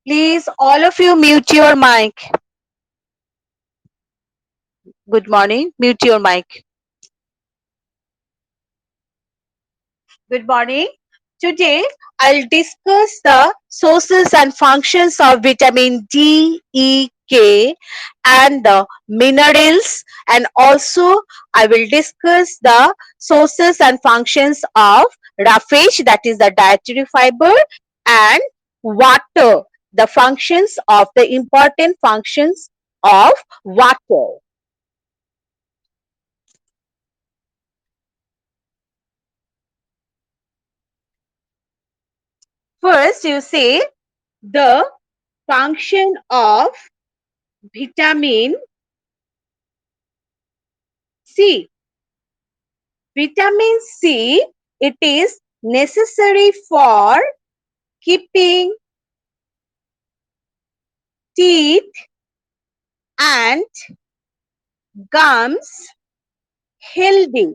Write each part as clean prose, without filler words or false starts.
Please, all of you, mute your mic. Good morning. Mute your mic. Good morning. Today, I'll discuss the sources and functions of vitamin D, E, K, and the minerals. And also, I will discuss the sources and functions of roughage, that is the dietary fiber, and water, the functions of the important functions of water. First, you say the function of vitamin C. Vitamin C, it is necessary for keeping teeth and gums healthy.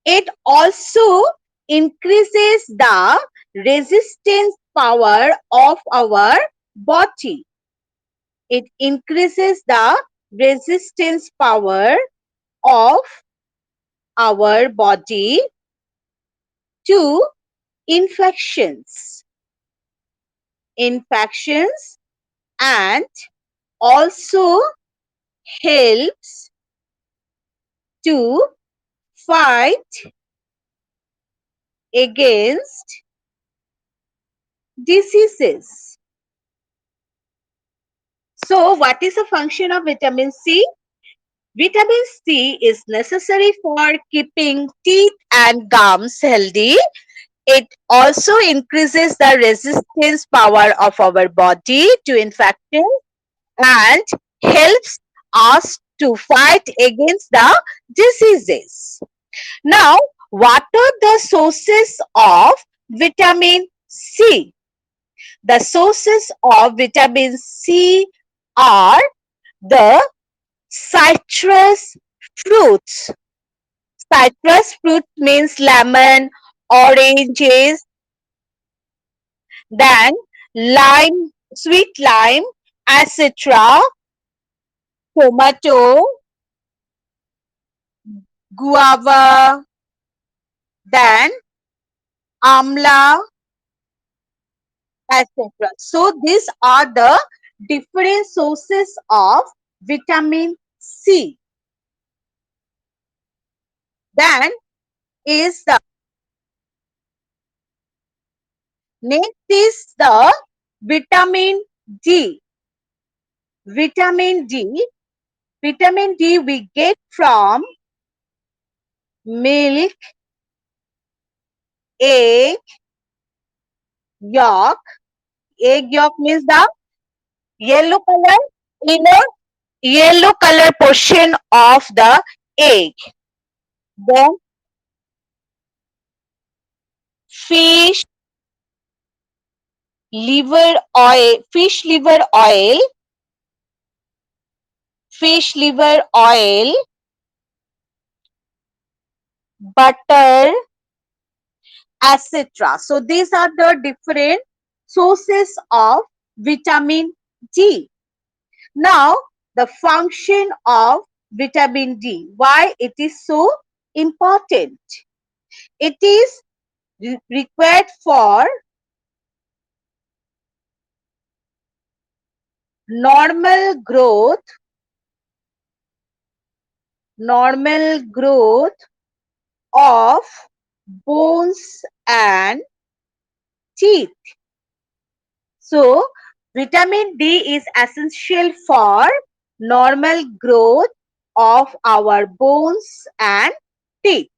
It also increases the resistance power of our body. It increases the resistance power of our body to infections. Infections, and also helps to fight against diseases. So, what is the function of vitamin C? Vitamin C is necessary for keeping teeth and gums healthy. It also increases the resistance power of our body to infection and helps us to fight against the diseases. Now, what are the sources of vitamin C? The sources of vitamin C are the citrus fruits. Citrus fruit means lemon, oranges, then lime, sweet lime, etc., tomato, guava, then amla, etc. So these are the different sources of vitamin C. Then is the next is the vitamin D. Vitamin D. Vitamin D we get from milk, egg, yolk. Egg yolk means the yellow color, inner yellow color portion of the egg. Then fish liver oil, fish liver oil, butter, etc. So these are the different sources of vitamin D. Now the function of vitamin D, why it is so important? It is required for normal growth, normal growth of bones and teeth. So, vitamin D is essential for normal growth of our bones and teeth.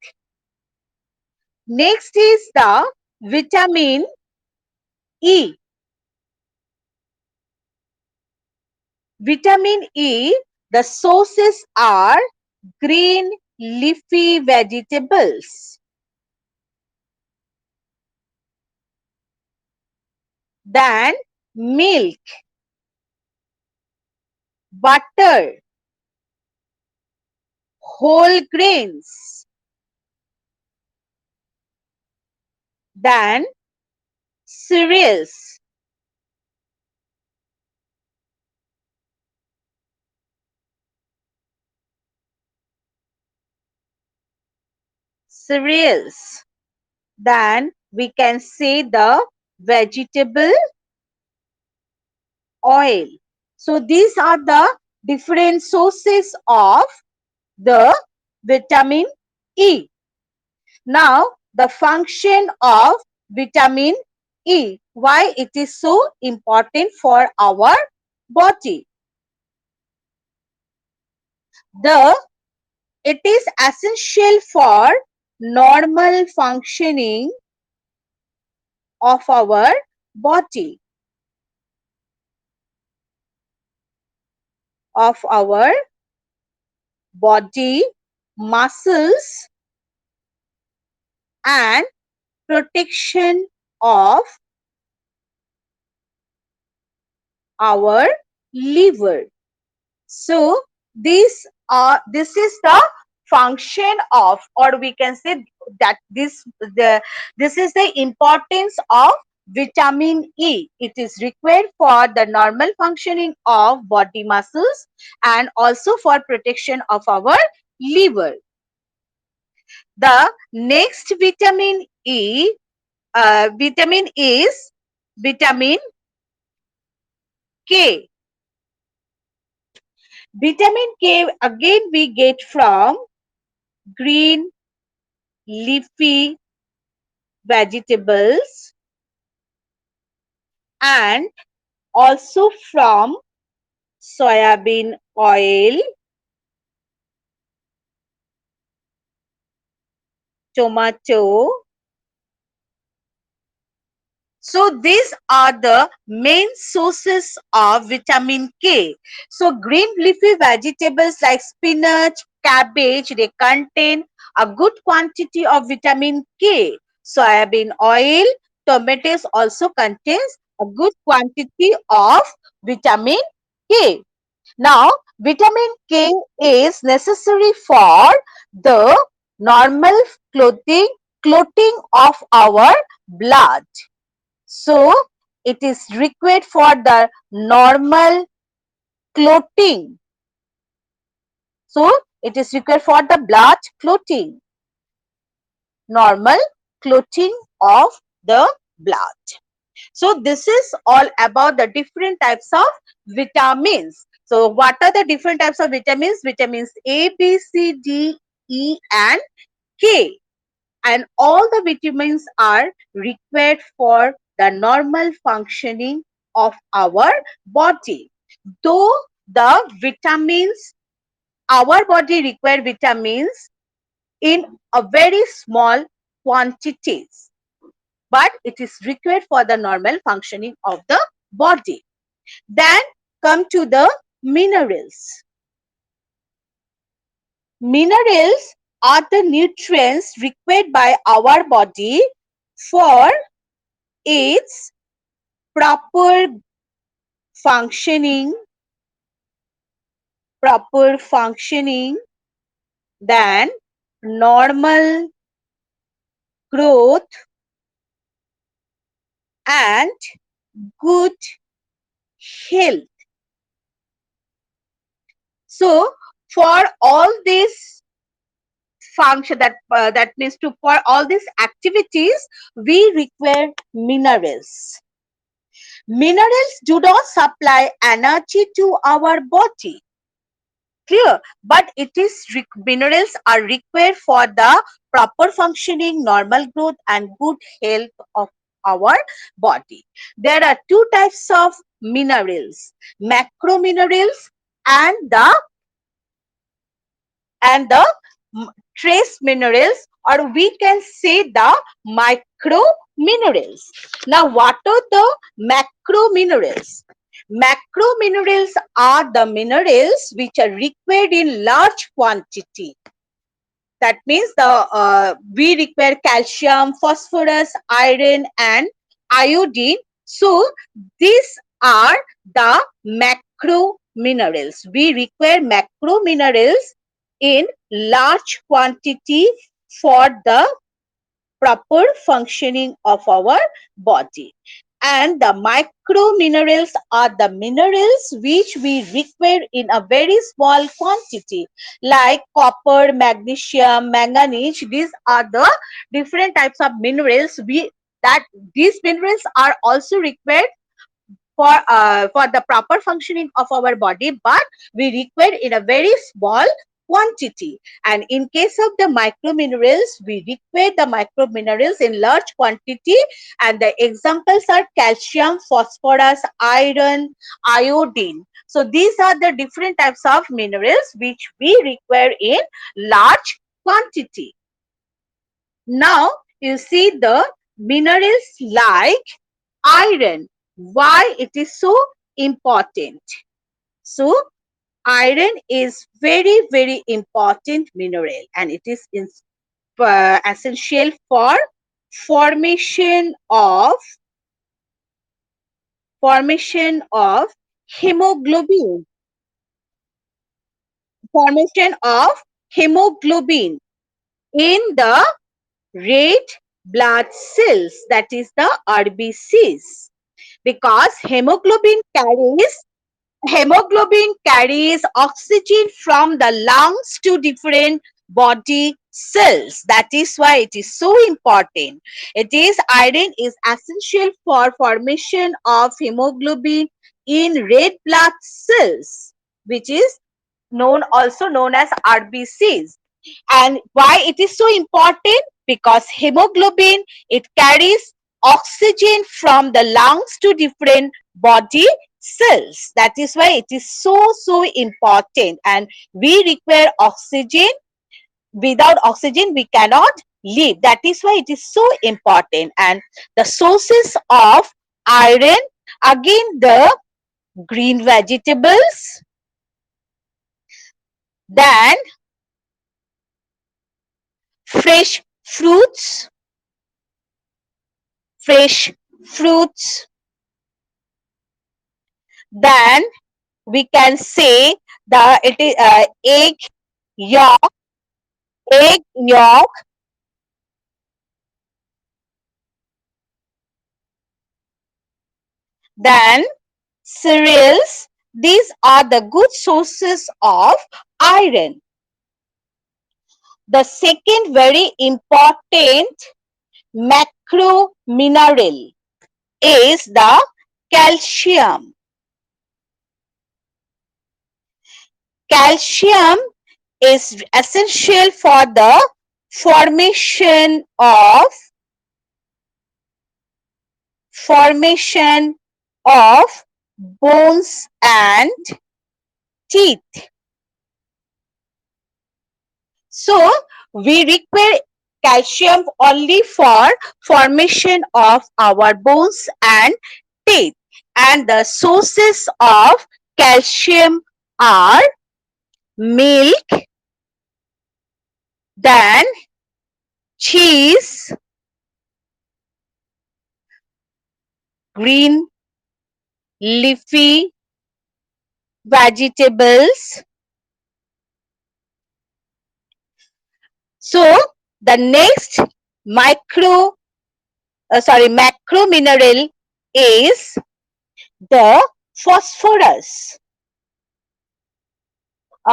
Next is the vitamin E. Vitamin E, the sources are green leafy vegetables, then milk, butter, whole grains, than cereals. Cereals. Then we can say the vegetable oil. So these are the different sources of the vitamin E. Now the function of vitamin E, why it is so important for our body. The It is essential for normal functioning of our body, of our body, muscles, and protection of our liver. So this is the function of, or we can say that this is the importance of vitamin E. It is required for the normal functioning of body muscles and also for protection of our liver. The next vitamin is vitamin K. Vitamin K again we get from green leafy vegetables and also from soybean oil, tomato. So these are the main sources of vitamin K. So green leafy vegetables like spinach, cabbage, they contain a good quantity of vitamin K. Soybean oil, tomatoes also contains a good quantity of vitamin K. Now, vitamin K is necessary for the normal clotting of our blood. So, it is required for the normal clotting. So, it is required for the blood clotting, normal clotting of the blood. So, this is all about the different types of vitamins. So, what are the different types of vitamins? Vitamins A, B, C, D, E, and K. And all the vitamins are required for the normal functioning of our body. Though the vitamins, our body require vitamins in a very small quantities, but it is required for the normal functioning of the body. Then come to the minerals. Minerals are the nutrients required by our body for its proper functioning, proper functioning, then normal growth and good health. So for all these function that means to for all these activities we require minerals. Minerals do not supply energy to our body, clear, but minerals are required for the proper functioning, normal growth and good health of our body. There are two types of minerals, macro minerals and the trace minerals, or we can say the micro minerals. Now what are the macro minerals? Macro minerals are the minerals which are required in large quantity. That means we require calcium, phosphorus, iron and iodine. So these are the macro minerals. We require macro minerals in large quantity for the proper functioning of our body. And the micro minerals are the minerals which we require in a very small quantity, like copper, magnesium, manganese. These are the different types of minerals we that these minerals are also required for the proper functioning of our body, but we require in a very small quantity. And in case of the micro minerals, we require the micro minerals in large quantity, and the examples are calcium, phosphorus, iron, iodine. So these are the different types of minerals which we require in large quantity. Now you see the minerals like iron. Why it is so important? So iron is very important mineral, and it is essential for formation of formation of hemoglobin formation of hemoglobin in the red blood cells, that is the RBCs, because hemoglobin carries oxygen from the lungs to different body cells. That is why it is so important. It is iron is essential for formation of hemoglobin in red blood cells, which is also known as RBCs. And why it is so important? Because hemoglobin, it carries oxygen from the lungs to different body cells. That is why it is so important, and we require oxygen. Without oxygen we cannot live. That is why it is so important. And the sources of iron, again the green vegetables, then fresh fruits, fresh fruits, then we can say the it is yolk, egg yolk, then cereals. These are the good sources of iron. The second very important macro mineral is the calcium. Calcium is essential for the formation of bones and teeth. So we require calcium only for formation of our bones and teeth. And the sources of calcium are milk, then cheese, green leafy vegetables. So the next macro mineral is the phosphorus.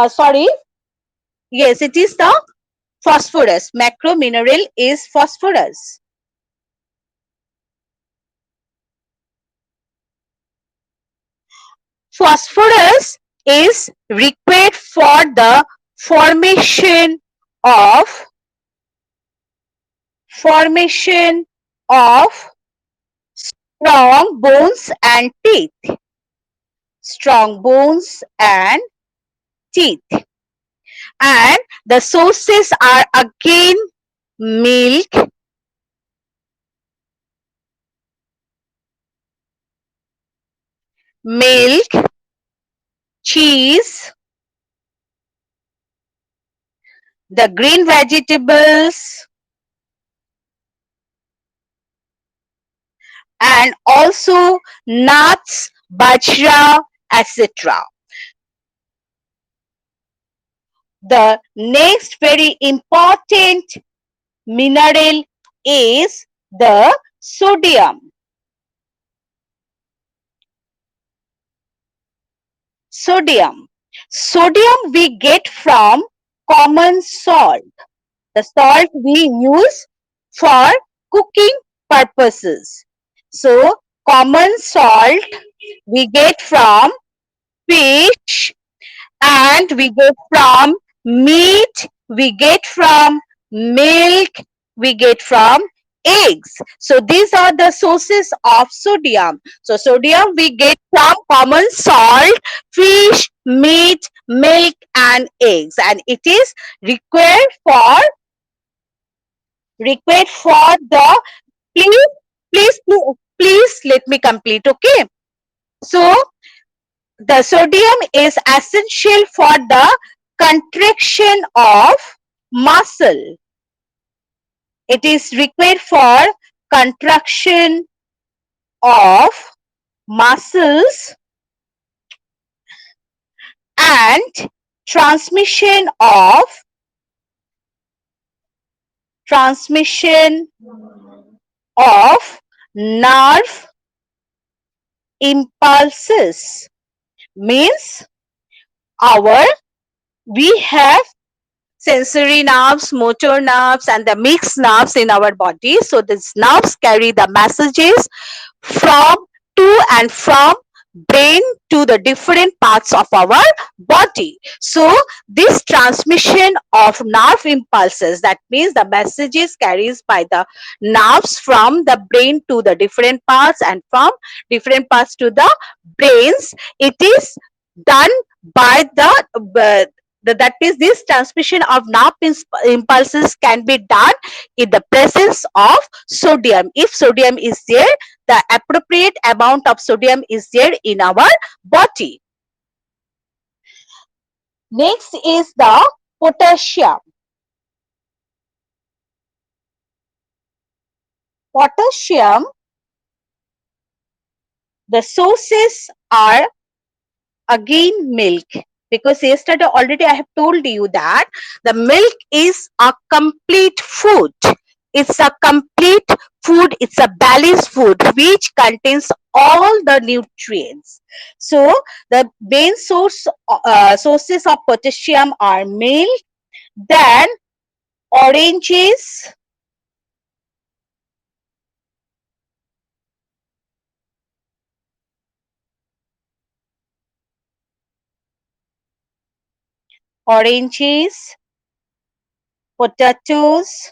Sorry, yes, it is the phosphorus. Macro mineral is phosphorus. Phosphorus is required for the formation of formation of strong bones and teeth. Strong bones and teeth. And the sources are again milk, milk, cheese, the green vegetables, and also nuts, bajra, etc. The next very important mineral is the sodium. Sodium. Sodium we get from common salt. The salt we use for cooking purposes. So, common salt we get from fish, and we get from meat, we get from milk, we get from eggs. So these are the sources of sodium. So sodium we get from common salt, fish, meat, milk and eggs, and it is required for the please please let me complete. Okay, so the sodium is essential for the contraction of muscle. It is required for contraction of muscles and transmission of transmission of nerve impulses. Means our we have sensory nerves, motor nerves, and the mixed nerves in our body. So these nerves carry the messages from to and from brain to the different parts of our body. So this transmission of nerve impulses, that means the messages carries by the nerves from the brain to the different parts and from different parts to the brains, it is done by that means this transmission of nerve impulses can be done in the presence of sodium. If sodium is there, the appropriate amount of sodium is there in our body. Next is the potassium. Potassium, the sources are again milk, because yesterday already I have told you that the milk is a complete food. It's a complete food, it's a balanced food which contains all the nutrients. So the main sources of potassium are milk, then oranges, oranges, potatoes,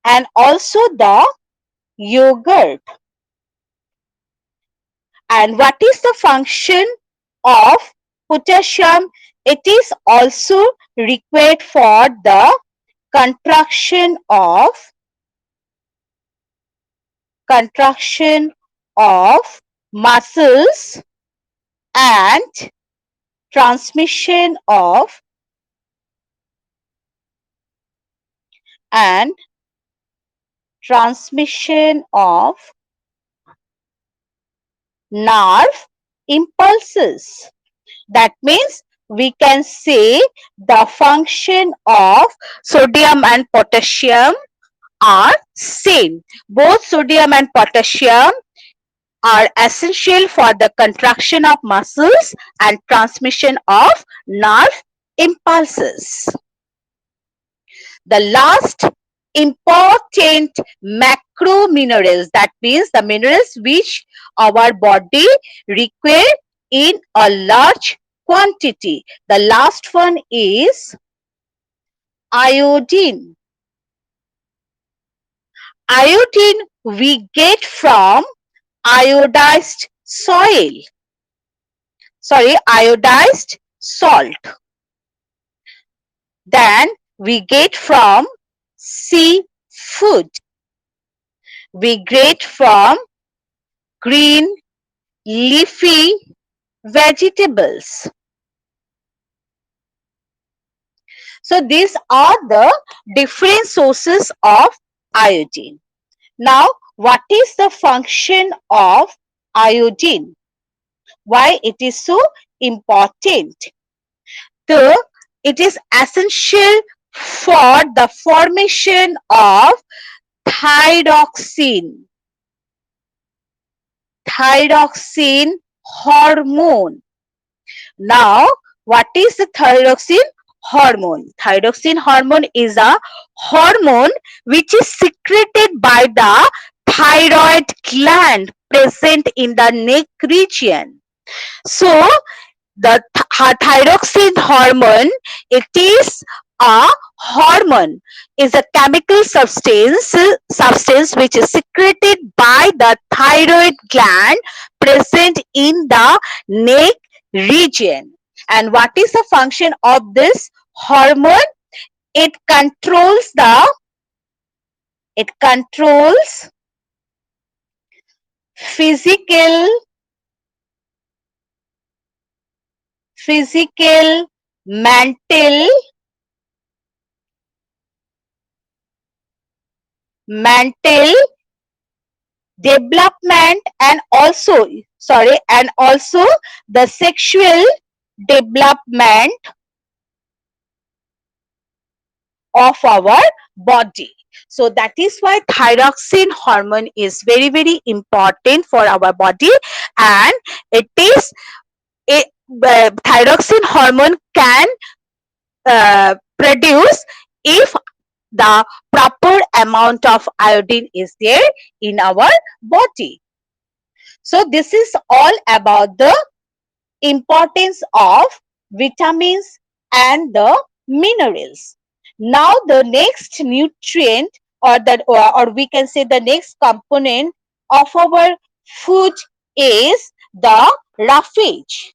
and also the yogurt. And what is the function of potassium? It is also required for the contraction of muscles and transmission of and transmission of nerve impulses. That means we can say the function of sodium and potassium are same. Both sodium and potassium are essential for the contraction of muscles and transmission of nerve impulses. The last important macro minerals, that means the minerals which our body require in a large quantity. The last one is iodine. Iodine we get from iodized soil. Sorry, iodized salt. Then we get from seafood. We get from green leafy vegetables. So these are the different sources of iodine. Now, what is the function of iodine? Why it is so important? So, it is essential for the formation of thyroxine, thyroxine hormone. Now, what is the thyroxine hormone? Thyroxine hormone is a hormone which is secreted by the thyroid gland present in the neck region. So, the thyroxine hormone, it is a hormone, is a chemical substance which is secreted by the thyroid gland present in the neck region. And what is the function of this hormone? It controls the, it controls physical, physical, mental, mental development, and also, sorry, and also the sexual development of our body. So that is why thyroxine hormone is very, very important for our body, and it is a, thyroxine hormone can produce if the proper amount of iodine is there in our body. So this is all about the importance of vitamins and the minerals. Now the next nutrient, or that, or we can say the next component of our food is the roughage.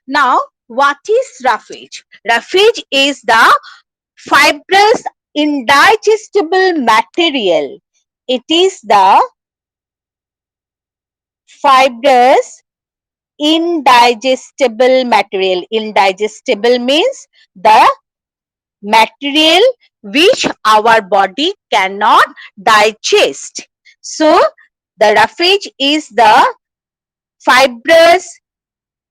Now, what is roughage? Roughage is the fibrous indigestible material. It is the fibrous indigestible material. Indigestible means the material which our body cannot digest. So, the roughage is the fibrous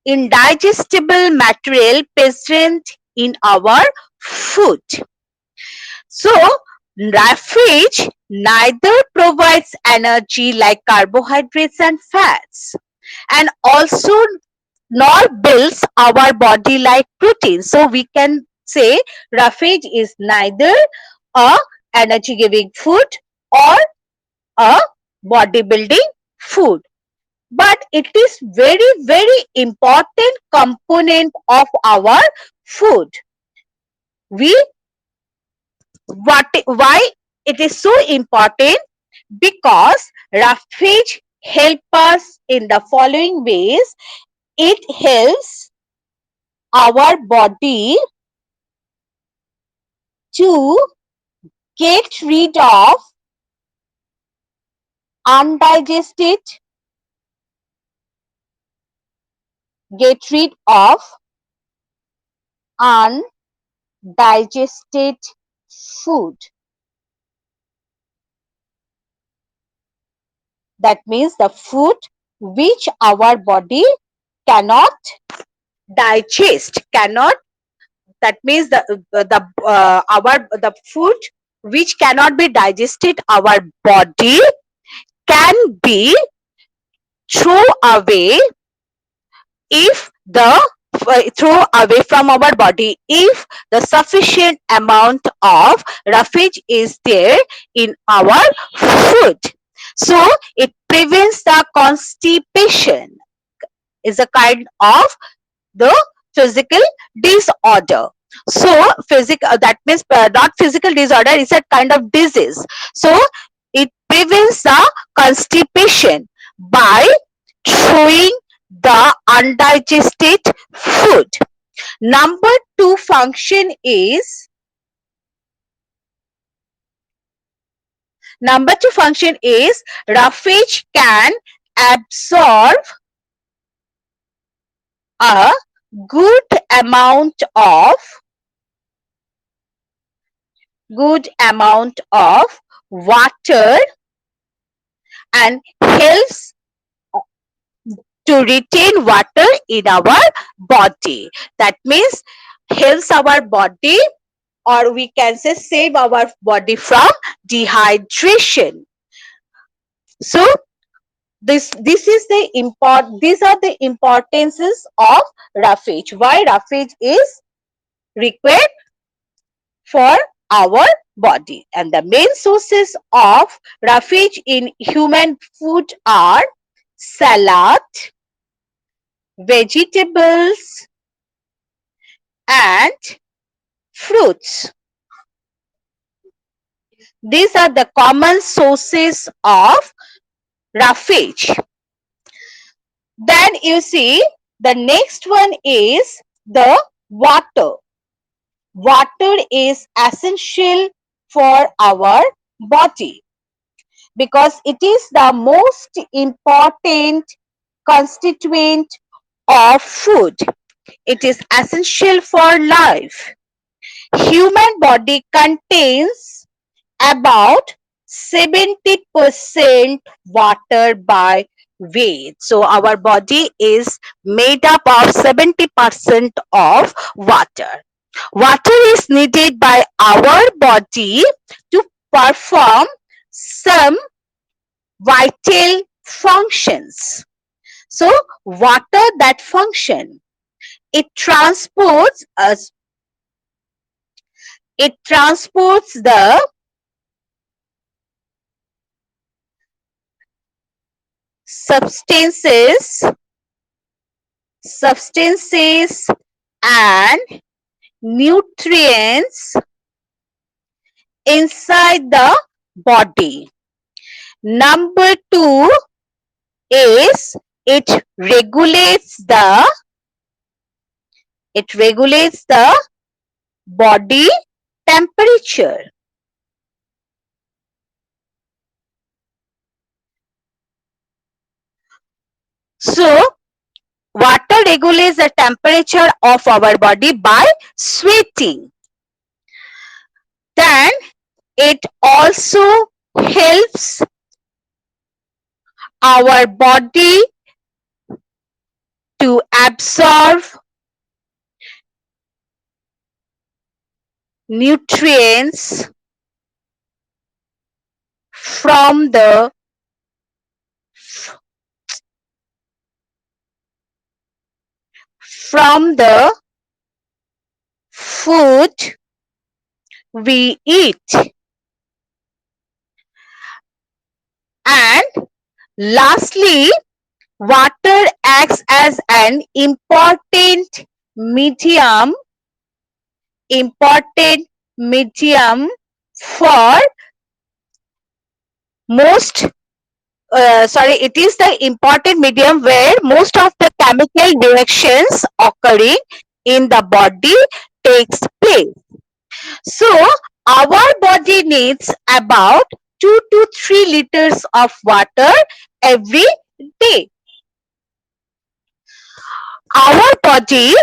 indigestible material present in our food. So, roughage neither provides energy like carbohydrates and fats, and also nor builds our body like protein. So we can say roughage is neither a energy giving food or a bodybuilding food, but it is very, very important component of our food. We, why it is so important? Because roughage help us in the following ways. It helps our body to get rid of undigested, get rid of undigested food. That means the food which our body cannot digest, cannot, that means the food which cannot be digested, our body can be throw away if the throw away from our body if the sufficient amount of roughage is there in our food. So it prevents the constipation, is a kind of the physical disorder. So physical, that means not physical disorder, is a kind of disease. So it prevents the constipation by throwing the undigested food. Number two function is, number two function is roughage can absorb a good amount of, good amount of water and helps to retain water in our body. That means helps our body, or we can say save our body from dehydration. So this is the these are the importances of roughage. Why roughage is required for our body. And the main sources of roughage in human food are salad, vegetables, and fruits. These are the common sources of roughage. Then you see the next one is the water. Water is essential for our body because it is the most important constituent of food. It is essential for life. Human body contains about 70% water by weight. So our body is made up of 70% of water. Water is needed by our body to perform some vital functions. So water that function, it transports us, it transports the substances and nutrients inside the body. Number two is it regulates the body temperature. So water regulates the temperature of our body by sweating. Then it also helps our body to absorb nutrients from the food we eat. And lastly, water acts as an important medium for most it is the important medium where most of the chemical reactions occurring in the body takes place. So our body needs about 2 to 3 liters of water every day. Our body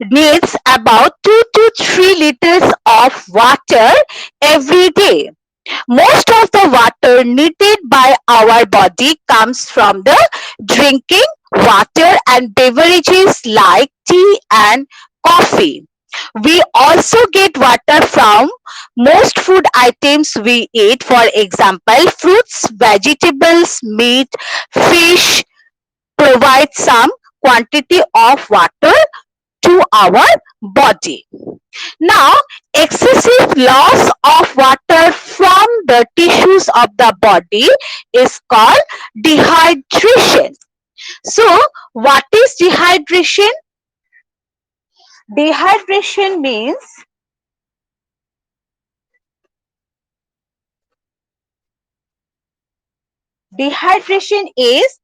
needs about 2 to 3 liters of water every day. Most of the water needed by our body comes from the drinking water and beverages like tea and coffee. We also get water from most food items we eat. For example, fruits, vegetables, meat, fish provide some quantity of water to our body. Now, excessive loss of water from the tissues of the body is called dehydration. So, what is dehydration? Dehydration means dehydration is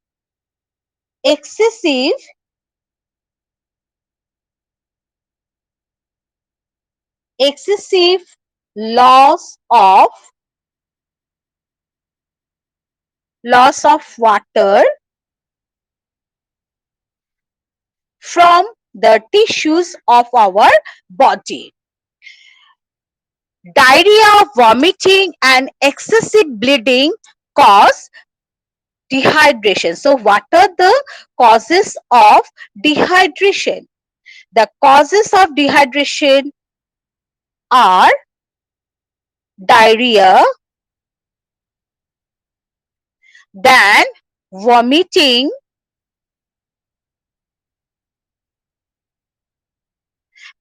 excessive loss of water from the tissues of our body. Diarrhea, vomiting, and excessive bleeding cause Dehydration. So what are the causes of dehydration? The causes of dehydration are diarrhea, then vomiting,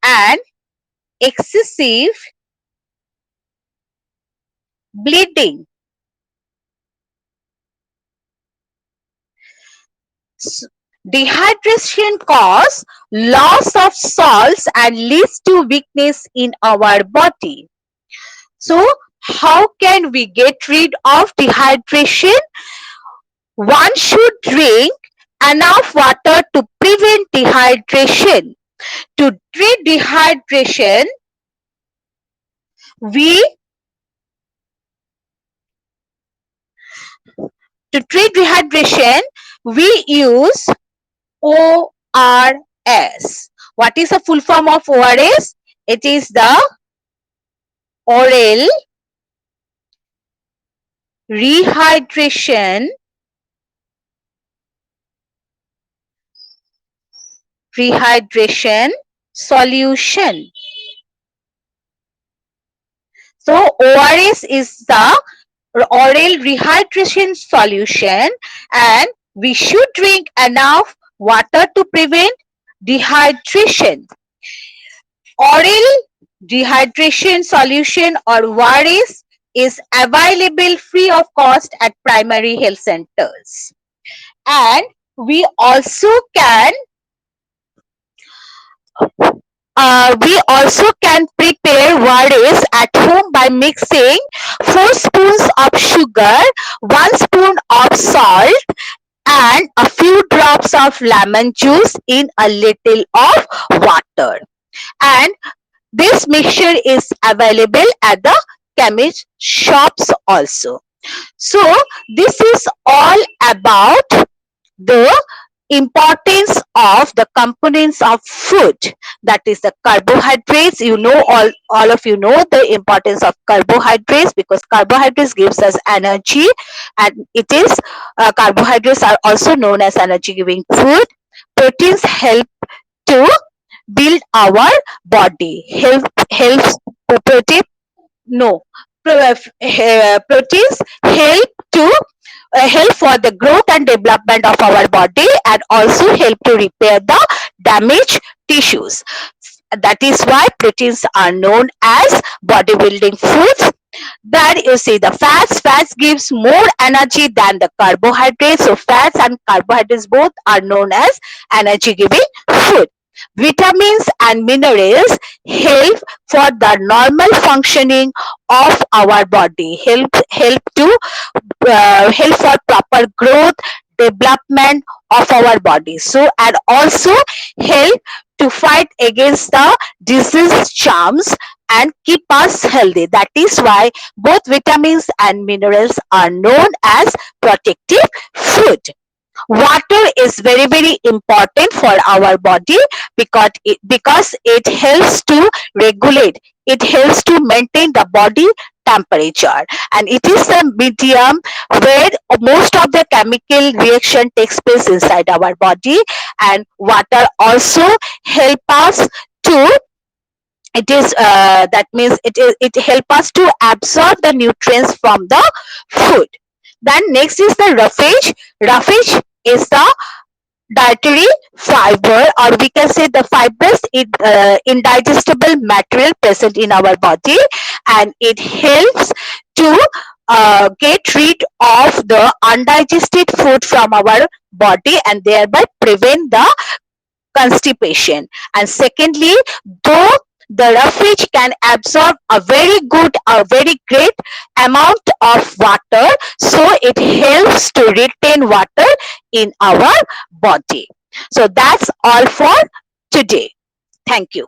and excessive bleeding. S- Dehydration causes loss of salts and leads to weakness in our body. So, how can we get rid of dehydration? One should drink enough water to prevent dehydration. To treat dehydration, we to treat dehydration we use ORS. What is the full form of ORS? It is the oral rehydration solution. So ORS is the oral rehydration solution, and we should drink enough water to prevent dehydration. Oral dehydration solution or ORS is available free of cost at primary health centers. And we also can prepare ORS at home by mixing 4 spoons of sugar, 1 spoon of salt, and a few drops of lemon juice in a little of water. And this mixture is available at the chemist shops also. So this is all about the importance of the components of food, that is the carbohydrates. You know, all of you know the importance of carbohydrates, because carbohydrates gives us energy, and it is carbohydrates are also known as energy giving food. Proteins help to build our body, helps protein no proteins help for the growth and development of our body, and also help to repair the damaged tissues. That is why proteins are known as bodybuilding foods. Then you see the fats gives more energy than the carbohydrates. So fats and carbohydrates both are known as energy giving food. Vitamins and minerals help for the normal functioning of our body, help for proper growth, development of our body. So and also help to fight against the disease germs and keep us healthy. That is why both vitamins and minerals are known as protective food. Water is very important for our body, because it helps to regulate, it helps to maintain the body temperature, and it is the medium where most of the chemical reaction takes place inside our body. And water also help us to, it is that means it help us to absorb the nutrients from the food. Then next is the roughage is the dietary fiber, or we can say the fibrous indigestible material present in our body, and it helps to get rid of the undigested food from our body, and thereby prevent the constipation. And secondly, though the roughage can absorb a very great amount of water, so it helps to retain water in our body. So that's all for today. Thank you.